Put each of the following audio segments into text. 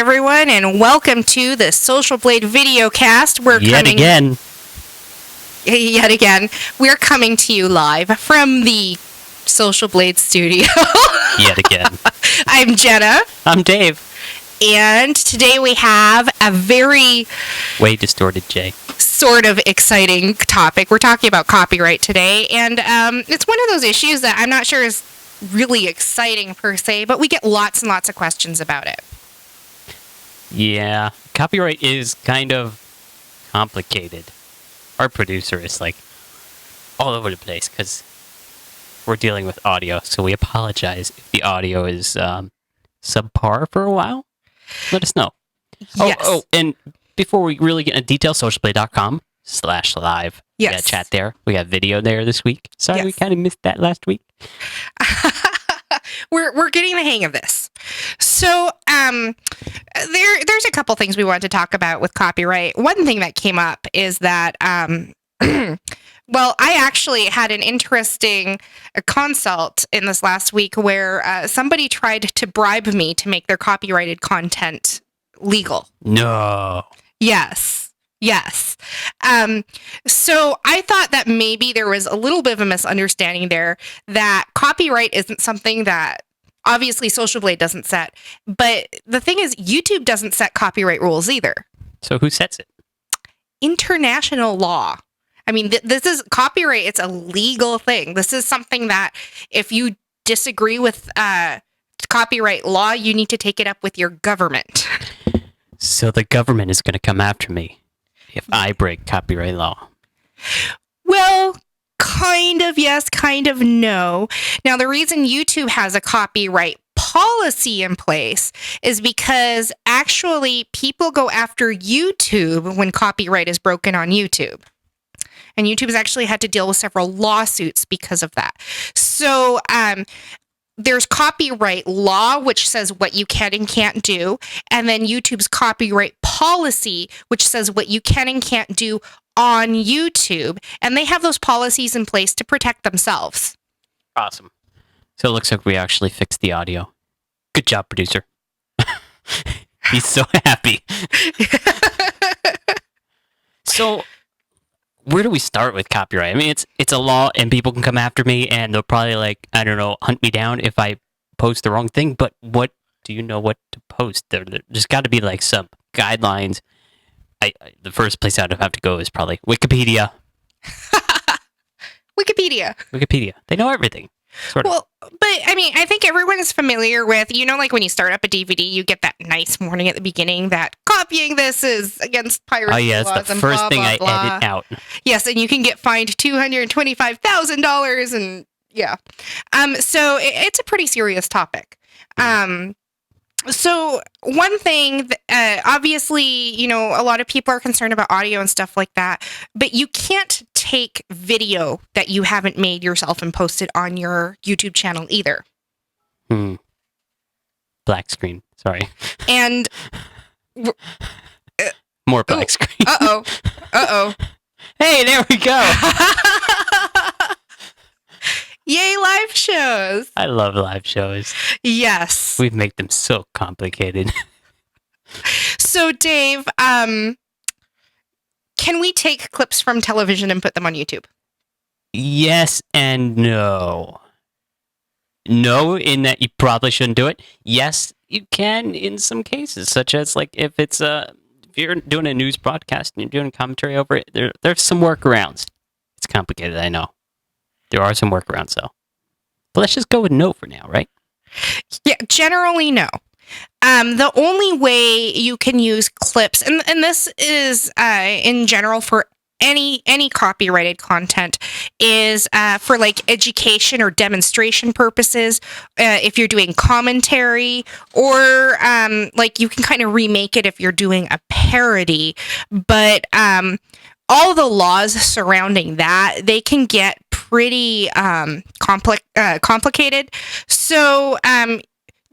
everyone, and welcome to the Social Blade videocast. Yet again, we're coming to you live from the Social Blade studio. Yet again. I'm Jenna. I'm Dave. And today we have a very... way distorted Jay. Sort of exciting topic. We're talking about copyright today, and it's one of those issues that I'm not sure is really exciting per se, but we get lots and lots of questions about it. Yeah, copyright is kind of complicated. Our producer is like all over the place because we're dealing with audio, so we apologize if the audio is subpar for a while. Let us know. Yes. Oh, and before we really get into detail, socialblade.com/live. Yes. We got chat there. We got video there this week. Sorry, Yes. We kind of missed that last week. We're getting the hang of this. So there's a couple things we wanted to talk about with copyright. One thing that came up is that well, I actually had an interesting consult in this last week where somebody tried to bribe me to make their copyrighted content legal. No. Yes. So I thought that maybe there was a little bit of a misunderstanding there, that copyright isn't something that obviously Social Blade doesn't set. But the thing is, YouTube doesn't set copyright rules either. So who sets it? International law. I mean, this is copyright. It's a legal thing. This is something that if you disagree with copyright law, you need to take it up with your government. So the government is going to come after me if I break copyright law. Well, kind of yes, kind of no. Now, the reason YouTube has a copyright policy in place is because actually people go after YouTube when copyright is broken on YouTube. And YouTube has actually had to deal with several lawsuits because of that. So, there's copyright law, which says what you can and can't do. And then YouTube's copyright policy, which says what you can and can't do on YouTube. And they have those policies in place to protect themselves. Awesome. So it looks like we actually fixed the audio. Good job, producer. He's so happy. So where do we start with copyright? I mean, it's a law, and people can come after me, and they'll probably, like, I don't know, hunt me down if I post the wrong thing. But what do you know what to post? There's got to be like some guidelines. The first place I'd have to go is probably Wikipedia. Wikipedia. They know everything. Sort of. Well, but I mean, I think everyone is familiar with, like when you start up a DVD, you get that nice warning at the beginning that copying this is against piracy laws. Oh, yeah, it's the first thing I edit out. Yes, and you can get fined $225,000 and yeah. So it's a pretty serious topic. So one thing, obviously, a lot of people are concerned about audio and stuff like that, but you can't take video that you haven't made yourself and post it on your YouTube channel either. Black screen. Sorry. And more black screen. Uh-oh. Hey, there we go. Yay, live shows. I love live shows. Yes. We make them so complicated. So, Dave, can we take clips from television and put them on YouTube? Yes and no. No, in that you probably shouldn't do it. Yes, you can in some cases, such as like if you're doing a news broadcast and you're doing commentary over it, there's some workarounds. It's complicated, I know. There are some workarounds, though. But let's just go with no for now, right? Yeah, generally no. The only way you can use clips, and this is in general for any copyrighted content, is for like education or demonstration purposes. If you're doing commentary, or like you can kind of remake it if you're doing a parody. But all the laws surrounding that, they can get pretty complicated. So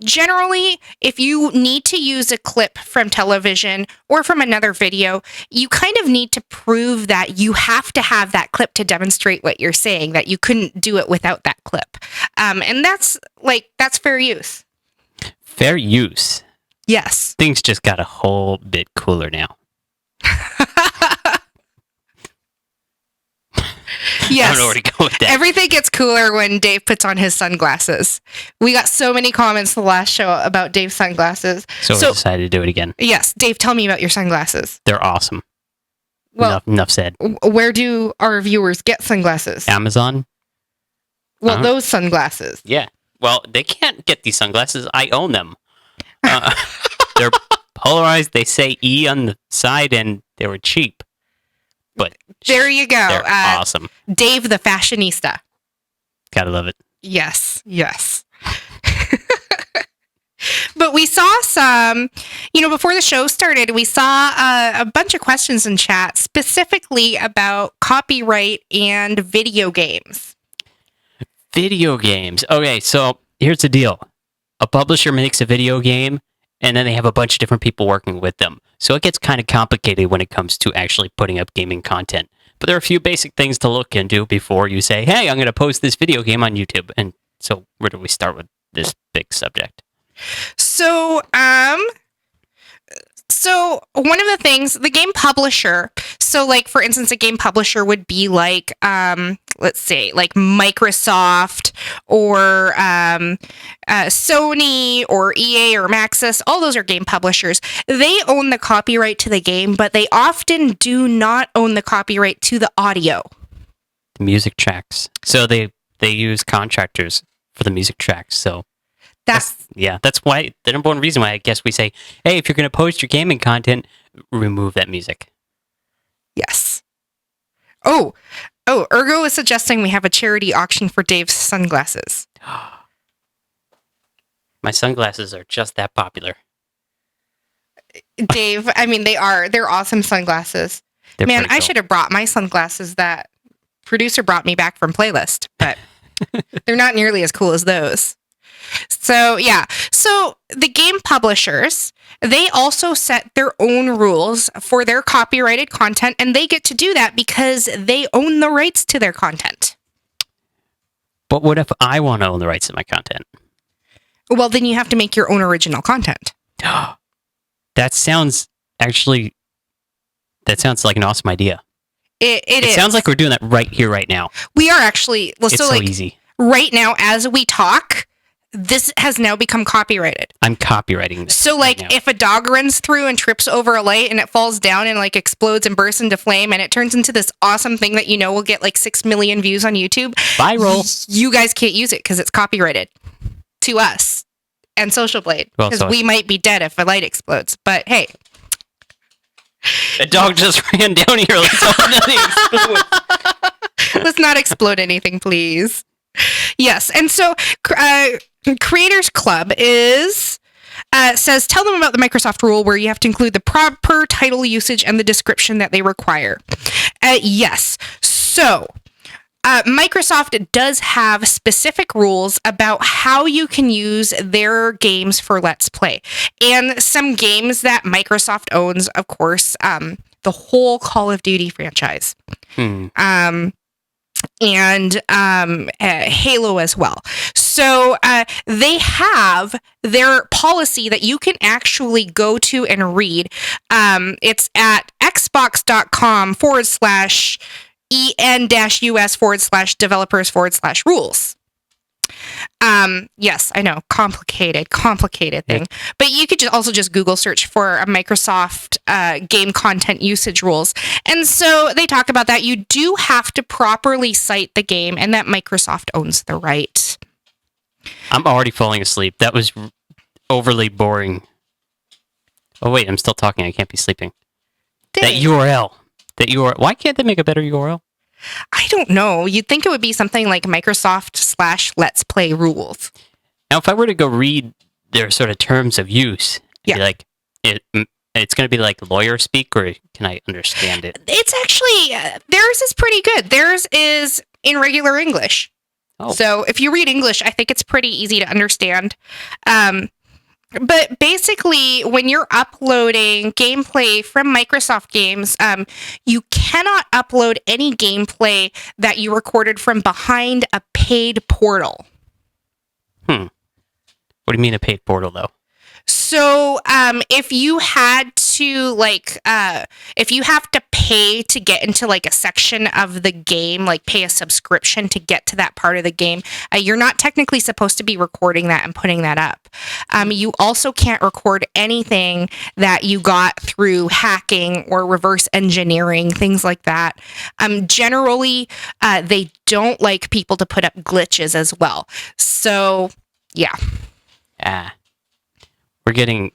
generally, if you need to use a clip from television or from another video, you kind of need to prove that you have to have that clip to demonstrate what you're saying, that you couldn't do it without that clip. And that's fair use. Fair use? Yes. Things just got a whole bit cooler now. Yes. I don't know where to go with that. Everything gets cooler when Dave puts on his sunglasses. We got so many comments the last show about Dave's sunglasses. So we decided to do it again. Yes, Dave, tell me about your sunglasses. They're awesome. Well, enough said. Where do our viewers get sunglasses? Amazon? Well, those sunglasses. Yeah. Well, they can't get these sunglasses. I own them. They're polarized. They say E on the side, and they were cheap. But there you go. They're awesome. Dave the fashionista. Gotta love it. Yes. But we saw some, before the show started, we saw a bunch of questions in chat specifically about copyright and video games. Video games. Okay, so here's the deal. A publisher makes a video game, and then they have a bunch of different people working with them. So it gets kind of complicated when it comes to actually putting up gaming content. But there are a few basic things to look into before you say, hey, I'm going to post this video game on YouTube. And so where do we start with this big subject? So one of the things, the game publisher, so like, for instance, a game publisher would be like, let's say, like Microsoft or Sony or EA or Maxis. All those are game publishers. They own the copyright to the game, but they often do not own the copyright to the audio. The music tracks. So they use contractors for the music tracks. So that's why the number one reason why I guess we say, hey, if you're going to post your gaming content, remove that music. Yes. Oh, Ergo is suggesting we have a charity auction for Dave's sunglasses. My sunglasses are just that popular. Dave, I mean, they're awesome sunglasses. Man, I should have brought my sunglasses that producer brought me back from Playlist, but they're not nearly as cool as those. So, yeah. So, the game publishers, they also set their own rules for their copyrighted content, and they get to do that because they own the rights to their content. But what if I want to own the rights to my content? Well, then you have to make your own original content. That sounds like an awesome idea. It is. Sounds like we're doing that right here, right now. We are actually. Well, it's so easy. Right now, as we talk, this has now become copyrighted. I'm copywriting this. So, like, if a dog runs through and trips over a light and it falls down and, like, explodes and bursts into flame and it turns into this awesome thing that will get, like, 6 million views on YouTube. Viral. You guys can't use it because it's copyrighted to us and Social Blade. Because we might be dead if a light explodes. But, hey. A dog just ran down here. Let's not explode anything, please. Yes, and so Creators Club says, tell them about the Microsoft rule where you have to include the proper title usage and the description that they require. Yes, so Microsoft does have specific rules about how you can use their games for Let's Play. And some games that Microsoft owns, of course, the whole Call of Duty franchise. And Halo as well. So they have their policy that you can actually go to and read. It's at xbox.com/en-us/developers/rules. Yes, I know, complicated thing. But you could also just Google search for a Microsoft game content usage rules. And so they talk about that. You do have to properly cite the game and that Microsoft owns the right. I'm already falling asleep. That was overly boring. Oh, wait, I'm still talking. I can't be sleeping. Dang. That URL. Why can't they make a better URL? I don't know. You'd think it would be something like Microsoft/Let's Play rules. Now, if I were to go read their sort of terms of use, be like, it's going to be like lawyer speak, or can I understand it? It's actually, theirs is pretty good. Theirs is in regular English. Oh. So if you read English, I think it's pretty easy to understand. But basically, when you're uploading gameplay from Microsoft games, you cannot upload any gameplay that you recorded from behind a paid portal. What do you mean a paid portal, though? So, if you had to if you have to pay to get into like a section of the game, like pay a subscription to get to that part of the game, you're not technically supposed to be recording that and putting that up. You also can't record anything that you got through hacking or reverse engineering, things like that. Generally, they don't like people to put up glitches as well. So, yeah. We're getting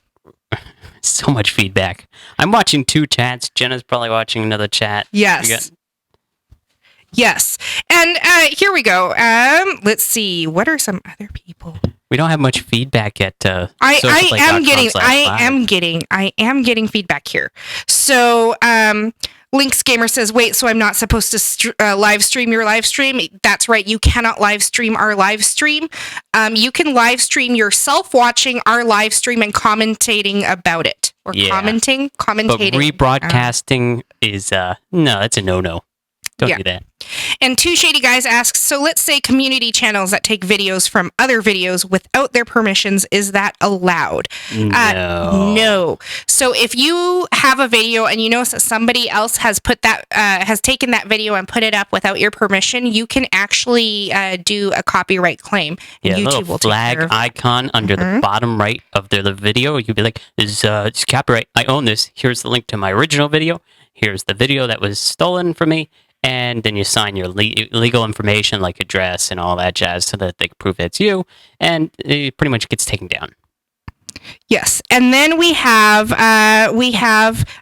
so much feedback. I'm watching 2 chats. Jenna's probably watching another chat. Yes. Yes. And here we go. Let's see. What are some other people? We don't have much feedback yet. I am getting feedback here. So, Lynx Gamer says, wait, so I'm not supposed to live stream your live stream? That's right. You cannot live stream our live stream. You can live stream yourself watching our live stream and commentating about it. Or commentating. But rebroadcasting is, no, that's a no-no. Don't do that. And Two Shady Guys asks, so let's say community channels that take videos from other videos without their permissions, is that allowed? No. So if you have a video and you notice that somebody else has has taken that video and put it up without your permission, you can actually do a copyright claim. Yeah, YouTube little will flag take care of icon under the bottom right of the video. You'd be like, this is copyright. I own this. Here's the link to my original video. Here's the video that was stolen from me. And then you sign your legal information, like address and all that jazz, so that they can prove it's you. And it pretty much gets taken down. Yes. And then we have,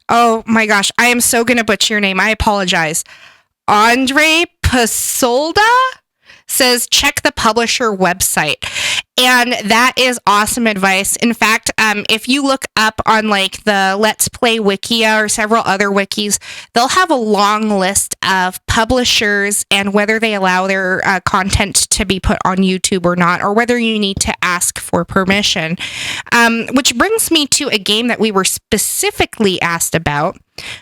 oh my gosh, I am so going to butcher your name. I apologize. Andre Pasolda says, check the publisher website. And that is awesome advice. In fact, if you look up on like the Let's Play Wikia or several other wikis, they'll have a long list of publishers and whether they allow their content to be put on YouTube or not, or whether you need to ask for permission. Which brings me to a game that we were specifically asked about,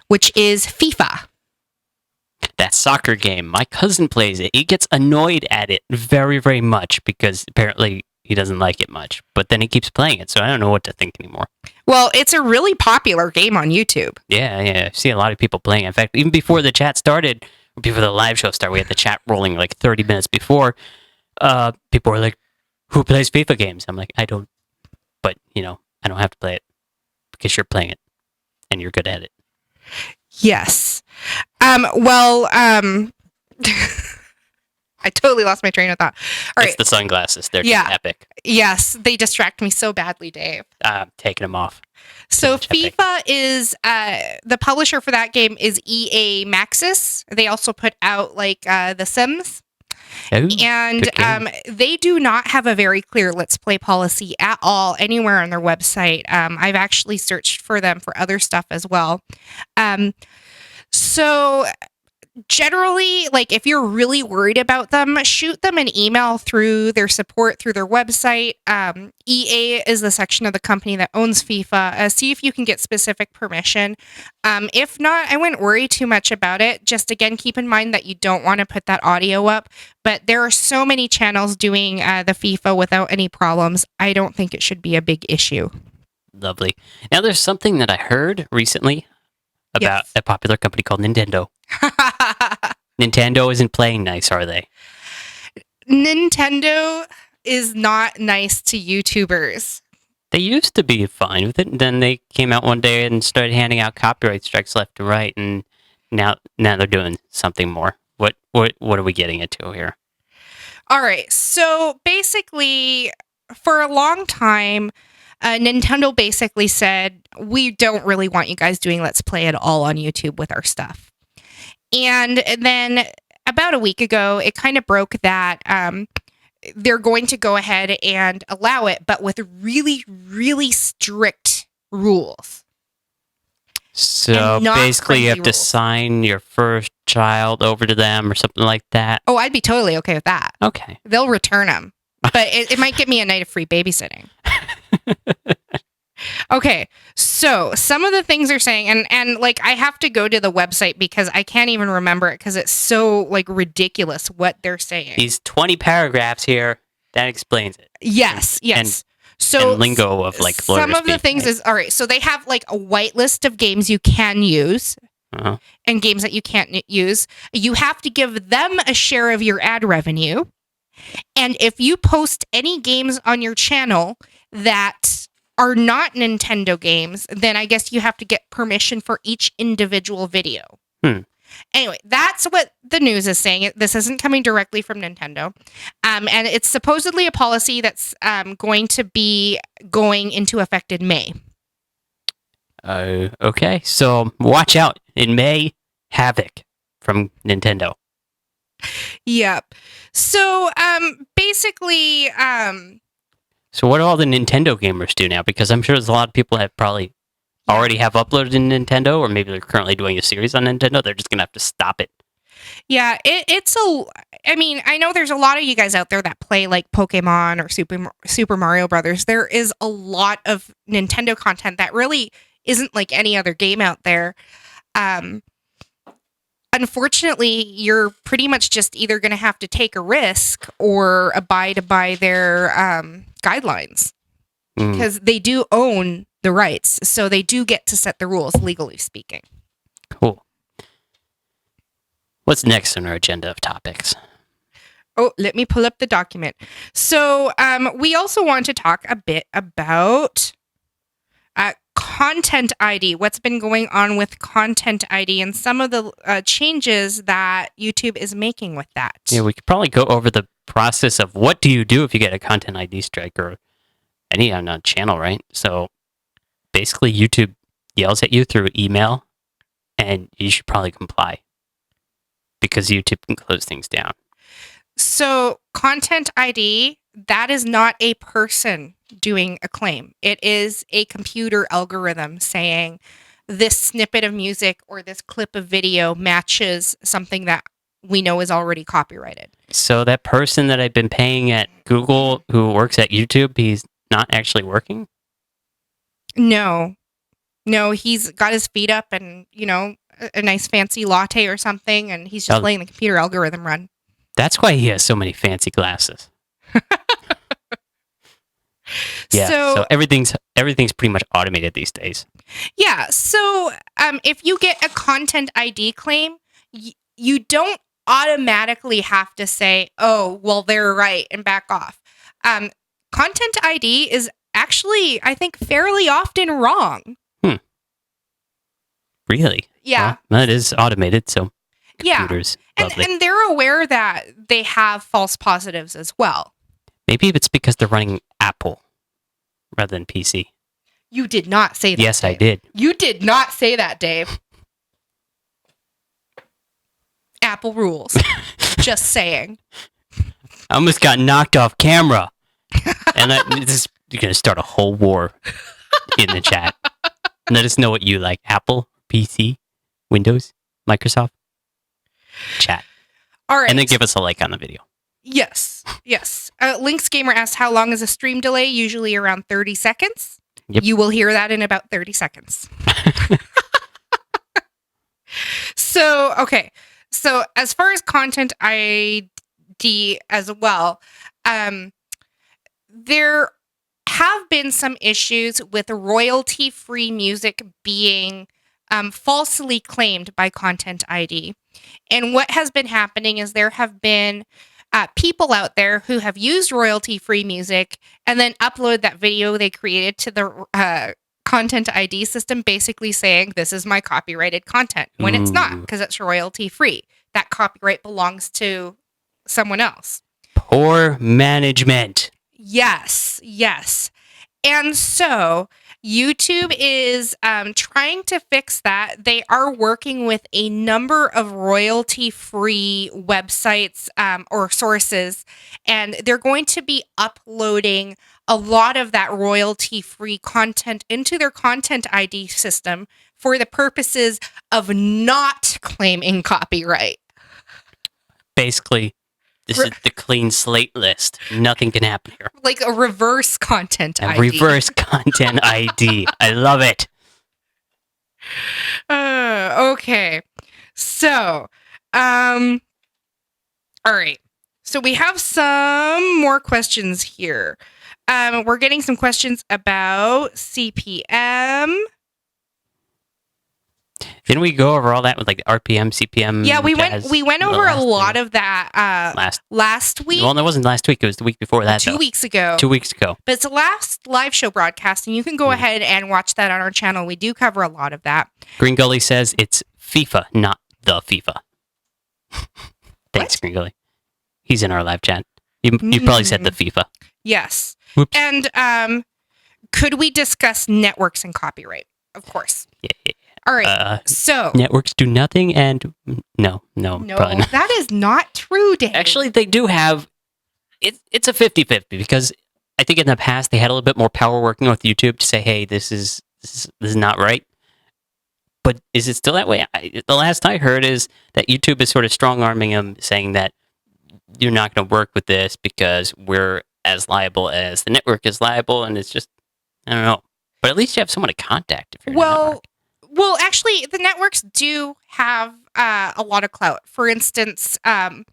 which is FIFA. That soccer game. My cousin plays it. He gets annoyed at it very, very much because apparently he doesn't like it much. But then he keeps playing it, so I don't know what to think anymore. Well, it's a really popular game on YouTube. Yeah. I see a lot of people playing it. In fact, even before the chat started, or before the live show started, we had the chat rolling like 30 minutes before. People were like, who plays FIFA games? I'm like, I don't. But, I don't have to play it because you're playing it and you're good at it. Yes. I totally lost my train of thought. All right. It's the sunglasses. They're just epic. Yes. They distract me so badly, Dave. I'm taking them off. So FIFA is, the publisher for that game is EA Maxis. They also put out like The Sims. Oh, and they do not have a very clear Let's Play policy at all anywhere on their website. I've actually searched for them for other stuff as well. So generally, like if you're really worried about them, shoot them an email through their support through their website. EA is the section of the company that owns FIFA. See if you can get specific permission. If not, I wouldn't worry too much about it. Just again, keep in mind that you don't want to put that audio up. But there are so many channels doing the FIFA without any problems. I don't think it should be a big issue. Lovely. Now, there's something that I heard recently about a popular company called Nintendo. Nintendo isn't playing nice, are they? Nintendo is not nice to YouTubers. They used to be fine with it, and then they came out one day and started handing out copyright strikes left and right, and now they're doing something more. What are we getting into here? All right, so basically, for a long time, Nintendo basically said, we don't really want you guys doing Let's Play at all on YouTube with our stuff. And then about a week ago, it kind of broke that they're going to go ahead and allow it, but with really, really strict rules. So basically, you have to sign your first child over to them or something like that. Oh, I'd be totally okay with that. Okay. They'll return them, but it might get me a night of free babysitting. Okay, so some of the things they're saying, and like I have to go to the website because I can't even remember it because it's so like ridiculous what they're saying. These 20 paragraphs here, that explains it. Yes. And So and lingo of like lawyer some of the speak, things right? is all right. So they have like a whitelist of games you can use Uh-huh. and games that you can't use. You have to give them a share of your ad revenue. And if you post any games on your channel that are not Nintendo games, then I guess you have to get permission for each individual video. Hmm. Anyway, that's what the news is saying. This isn't coming directly from Nintendo. And it's supposedly a policy that's going to be going into effect in May. Okay, so watch out in May. Havoc from Nintendo. Yep. So basically, So what do all the Nintendo gamers do now? Because I'm sure there's a lot of people that probably already have uploaded to Nintendo, or maybe they're currently doing a series on Nintendo. They're just gonna have to stop it. yeah, it's a. I mean, I know there's a lot of you guys out there that play like Pokemon or Super Mario Brothers. There is a lot of Nintendo content that really isn't like any other game out there. Unfortunately, you're pretty much just either going to have to take a risk or abide by their guidelines because they do own the rights, so they do get to set the rules, legally speaking. Cool. What's next on our agenda of topics? Oh, let me pull up the document. So we also want to talk a bit about Content ID, what's been going on with Content ID and some of the changes that YouTube is making with that. Yeah, we could probably go over the process of what do you do if you get a Content ID strike or any on a channel, right? So basically, YouTube yells at you through email, and you should probably comply because YouTube can close things down. So Content ID, that is not a person doing a claim. It is a computer algorithm saying this snippet of music or this clip of video matches something that we know is already copyrighted. So that person that I've been paying at Google who works at YouTube, he's not actually working? No, he's got his feet up and, a nice fancy latte or something, and he's just letting the computer algorithm run. That's why he has so many fancy glasses. Yeah, so everything's pretty much automated these days. Yeah, so if you get a Content ID claim, you don't automatically have to say, oh, well, they're right, and back off. Content ID is actually, I think, fairly often wrong. Really? Yeah. Well, that is automated, so computers. Yeah, and they're aware that they have false positives as well. Maybe it's because they're running Apple rather than PC. You did not say that. Yes, Dave. I did. You did not say that, Dave. Apple rules. Just saying. I almost got knocked off camera. And you're going to start a whole war in the chat. Let us know what you like. Apple, PC, Windows, Microsoft. Chat. All right. And then give us a like on the video. Yes. Lynx Gamer asked, how long is a stream delay? Usually around 30 seconds. Yep. You will hear that in about 30 seconds. Okay. So as far as Content ID as well, there have been some issues with royalty-free music being falsely claimed by Content ID. And what has been happening is there have been people out there who have used royalty-free music and then upload that video they created to the Content ID system, basically saying, this is my copyrighted content, when it's not, because it's royalty-free. That copyright belongs to someone else. Poor management. Yes. And so YouTube is trying to fix that. They are working with a number of royalty-free websites or sources, and they're going to be uploading a lot of that royalty-free content into their Content ID system for the purposes of not claiming copyright. Basically, this is the clean slate list. Nothing can happen here. Like a reverse Content ID. Reverse Content ID. I love it. Okay. So, all right. So we have some more questions here. We're getting some questions about CPM. Didn't we go over all that with like the RPM, CPM? Yeah, we jazz went over a lot of that last week. Well, it wasn't last week. It was the week before that. 2 weeks ago. 2 weeks ago. But it's the last live show broadcast, and you can go ahead and watch that on our channel. We do cover a lot of that. Green Gully says it's FIFA, not the FIFA. Thanks, Green Gully. He's in our live chat. You probably said the FIFA. Yes. Whoops. And could we discuss networks and copyright? Of course. Yeah. All right. So networks do nothing, and no, probably not. That is not true, Dave. Actually, they do have. It's a 50-50 because I think in the past they had a little bit more power working with YouTube to say, hey, this is not right. But is it still that way? The last I heard is that YouTube is sort of strong-arming them, saying that you're not going to work with this because we're as liable as the network is liable, and it's just, I don't know. But at least you have someone to contact if you're in a network. Well, actually, the networks do have a lot of clout. For instance, as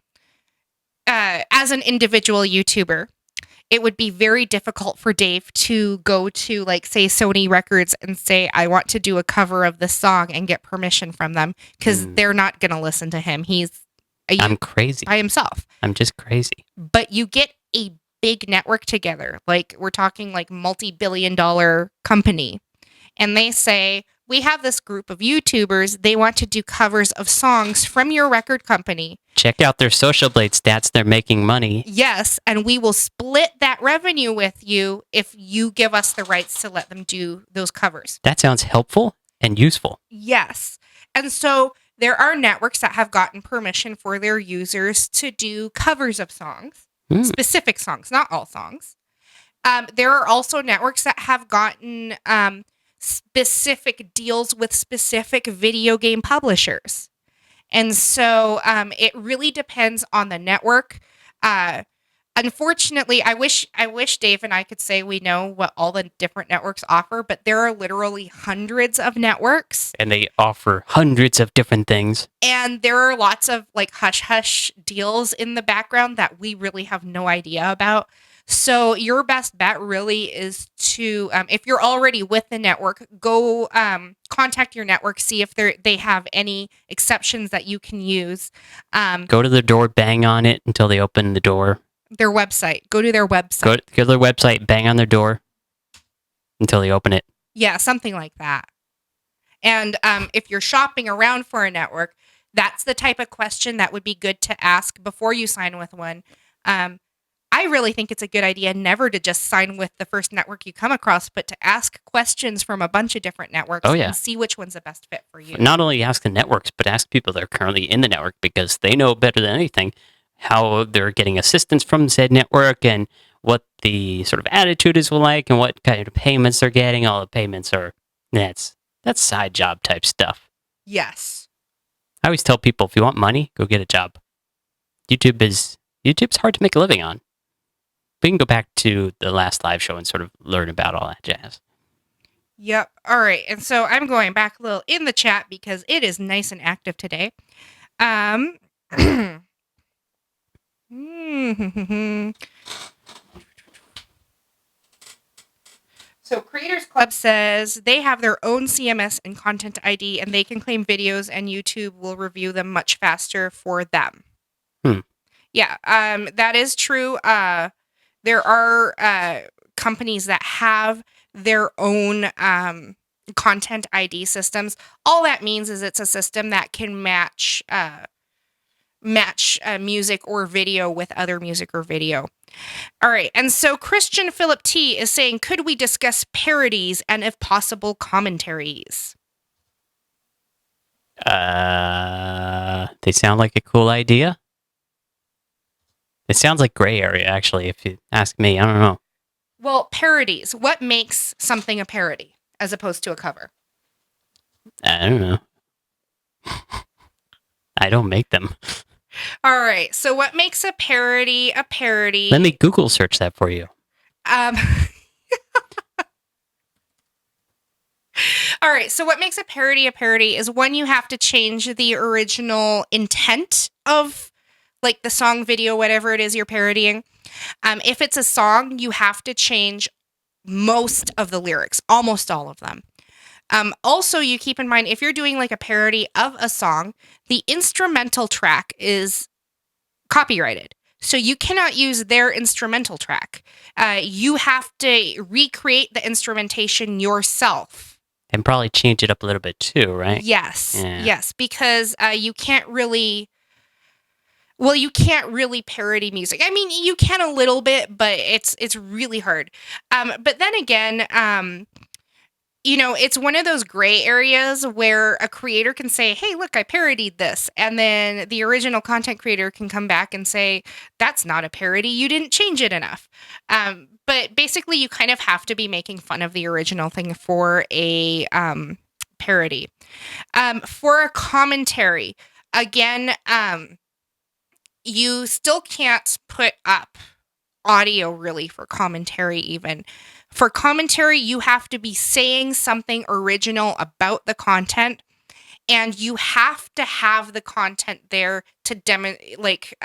an individual YouTuber, it would be very difficult for Dave to go to, like, say, Sony Records and say, I want to do a cover of this song and get permission from them because they're not going to listen to him. I'm crazy. By himself. I'm just crazy. But you get a big network together. Like, we're talking like multi-billion-dollar company. And they say, we have this group of YouTubers. They want to do covers of songs from your record company. Check out their Social Blade stats. They're making money. Yes, and we will split that revenue with you if you give us the rights to let them do those covers. That sounds helpful and useful. Yes. And so there are networks that have gotten permission for their users to do covers of songs, specific songs, not all songs. There are also networks that have gotten specific deals with specific video game publishers. And so it really depends on the network. Unfortunately, I wish Dave and I could say we know what all the different networks offer, but there are literally hundreds of networks. And they offer hundreds of different things. And there are lots of like hush-hush deals in the background that we really have no idea about. So your best bet really is to, if you're already with the network, go contact your network, see if they have any exceptions that you can use. Go to their door, bang on it until they open the door. Their website. Go to their website. Go to their website, bang on their door until they open it. Yeah, something like that. And if you're shopping around for a network, that's the type of question that would be good to ask before you sign with one. I really think it's a good idea never to just sign with the first network you come across, but to ask questions from a bunch of different networks and see which one's the best fit for you. Not only ask the networks, but ask people that are currently in the network because they know better than anything how they're getting assistance from said network and what the sort of attitude is like and what kind of payments they're getting. All the payments are, that's side job type stuff. Yes. I always tell people, if you want money, go get a job. YouTube's hard to make a living on. We can go back to the last live show and sort of learn about all that jazz. Yep. All right. And so I'm going back a little in the chat because it is nice and active today. So Creators Club says they have their own CMS and content ID and they can claim videos and YouTube will review them much faster for them. Yeah, that is true. There are companies that have their own content ID systems. All that means is it's a system that can match music or video with other music or video. All right, and so Christian Philip T is saying, could we discuss parodies and, if possible, commentaries? They sound like a cool idea. It sounds like gray area, actually, if you ask me. I don't know. Well, parodies. What makes something a parody as opposed to a cover? I don't know. I don't make them. All right. So what makes a parody a parody? Let me Google search that for you. All right. So what makes a parody is when you have to change the original intent of like the song, video, whatever it is you're parodying. If it's a song, you have to change most of the lyrics, almost all of them. Also, you keep in mind if you're doing like a parody of a song, the instrumental track is copyrighted. So you cannot use their instrumental track. You have to recreate the instrumentation yourself. And probably change it up a little bit too, right? Yes, Yeah. yes, because you can't really. Well, you can't really parody music. I mean, you can a little bit, but it's really hard. But then again, it's one of those gray areas where a creator can say, "Hey, look, I parodied this," and then the original content creator can come back and say, "That's not a parody. You didn't change it enough." But basically, you kind of have to be making fun of the original thing for a parody. For a commentary, again. You still can't put up audio really for commentary even. For commentary, you have to be saying something original about the content, and you have to have the content there to like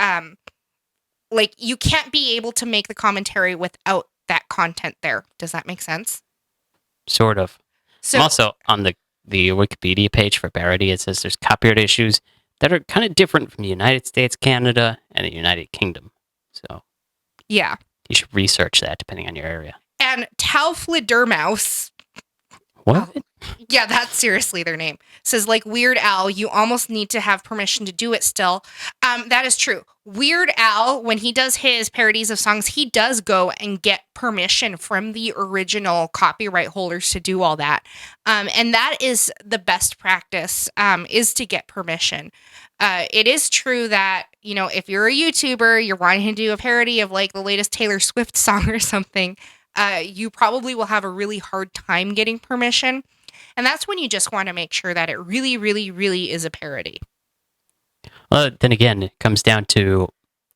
you can't be able to make the commentary without that content there. Does that make sense? Sort of. So I'm also on the Wikipedia page for parody. It says there's copyright issues that are kind of different from the United States, Canada, and the United Kingdom. So yeah. you should research that depending on your area. And Taufledermaus. What? Oh, yeah, that's seriously their name. Says like Weird Al, you almost need to have permission to do it still. That is true. Weird Al, when he does his parodies of songs, he does go and get permission from the original copyright holders to do all that. And that is the best practice, is to get permission. It is true that, if you're a YouTuber, you're wanting to do a parody of like the latest Taylor Swift song or something, you probably will have a really hard time getting permission. And that's when you just want to make sure that it really, really, really is a parody. Well, then again, it comes down to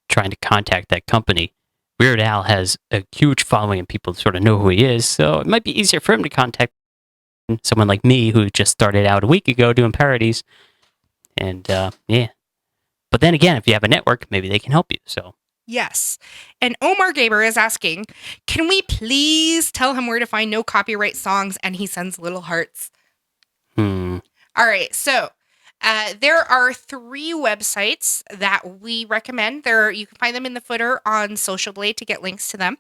trying to contact that company. Weird Al has a huge following and people sort of know who he is, so it might be easier for him to contact someone like me who just started out a week ago doing parodies. And yeah. But then again, if you have a network, maybe they can help you. So Yes. And Omar Gaber is asking, can we please tell him where to find no copyright songs? And he sends little hearts. All right. So there are 3 websites that we recommend. You can find them in the footer on Social Blade to get links to them.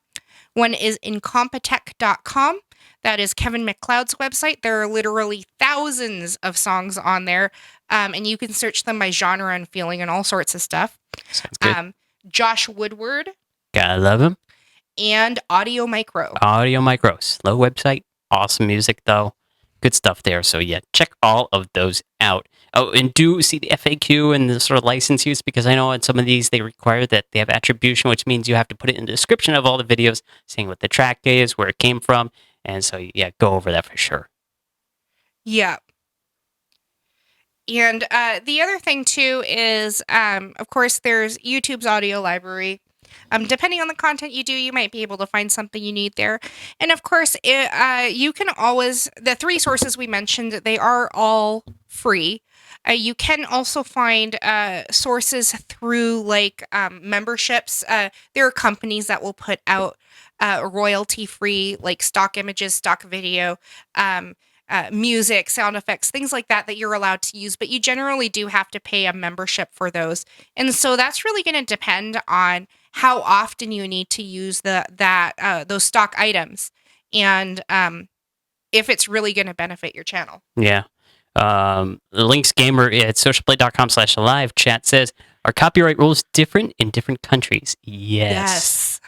One is incompetech.com. That is Kevin MacLeod's website. There are literally thousands of songs on there. And you can search them by genre and feeling and all sorts of stuff. sounds good. Josh Woodward, Gotta love him. and Audio Micro. Audio Micro. Slow website. Awesome music, though. Good stuff there. So, yeah, check all of those out. Oh, and do see the FAQ and the sort of license use, because I know on some of these they require that they have attribution, which means you have to put it in the description of all the videos, saying what the track is, where it came from. And so, yeah, go over that for sure. Yeah. And the other thing, too, is, of course, there's YouTube's audio library. Depending on the content you do, you might be able to find something you need there. And, of course, you can always, the 3 sources we mentioned, they are all free. You can also find sources through, like, memberships. There are companies that will put out royalty-free, like, stock images, stock video, music, sound effects, things like that you're allowed to use, but you generally do have to pay a membership for those. And so that's really going to depend on how often you need to use those stock items, and if it's really going to benefit your channel. Yeah. Links Gamer at socialplay.com/live chat says, are copyright rules different in different countries? Yes.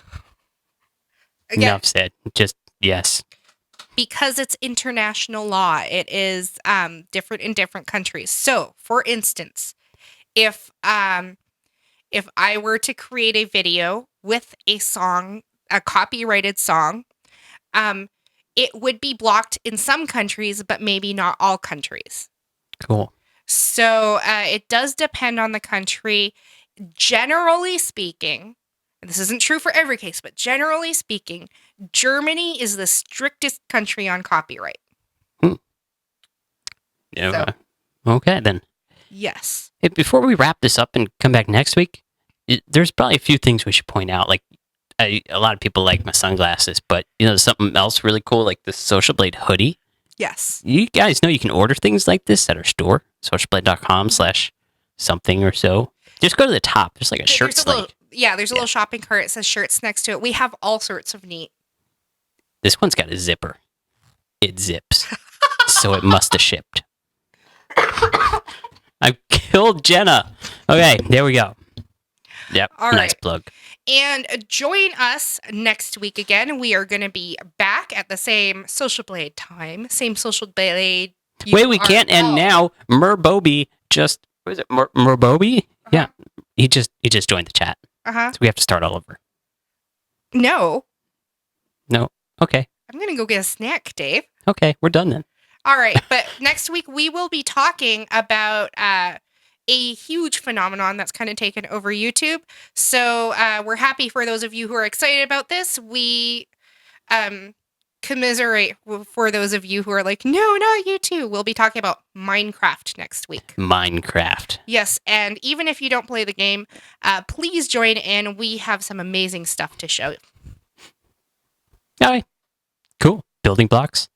Again, Enough said. Just yes. because it's international law, it is different in different countries. So, for instance, if I were to create a video with a song, a copyrighted song, it would be blocked in some countries, but maybe not all countries. Cool. So it does depend on the country. Generally speaking, and this isn't true for every case, but generally speaking, Germany is the strictest country on copyright. Yeah. Okay, then. Yes. Hey, before we wrap this up and come back next week, there's probably a few things we should point out. Like, a lot of people like my sunglasses, but there's something else really cool, like this Social Blade hoodie. Yes. You guys know you can order things like this at our store, socialblade.com/something or so. Just go to the top. There's like a shirt slate. There's a little shopping cart. It says shirts next to it. We have all sorts of neat. This one's got a zipper. It zips. So it must have shipped. I killed Jenna. Okay, there we go. Yep, all nice right. plug. And join us next week again. We are going to be back at the same Social Blade time. Same Social Blade. Wait, we can't end now. Merboby just... Was it Merboby? Uh-huh. Yeah. He just joined the chat. Uh-huh. So we have to start all over. No. Okay. I'm going to go get a snack, Dave. Okay, we're done then. All right. But next week, we will be talking about a huge phenomenon that's kind of taken over YouTube. So we're happy for those of you who are excited about this. We commiserate for those of you who are like, no, not YouTube. We'll be talking about Minecraft next week. Minecraft. Yes, and even if you don't play the game, please join in. We have some amazing stuff to show. All right. Cool. Building blocks.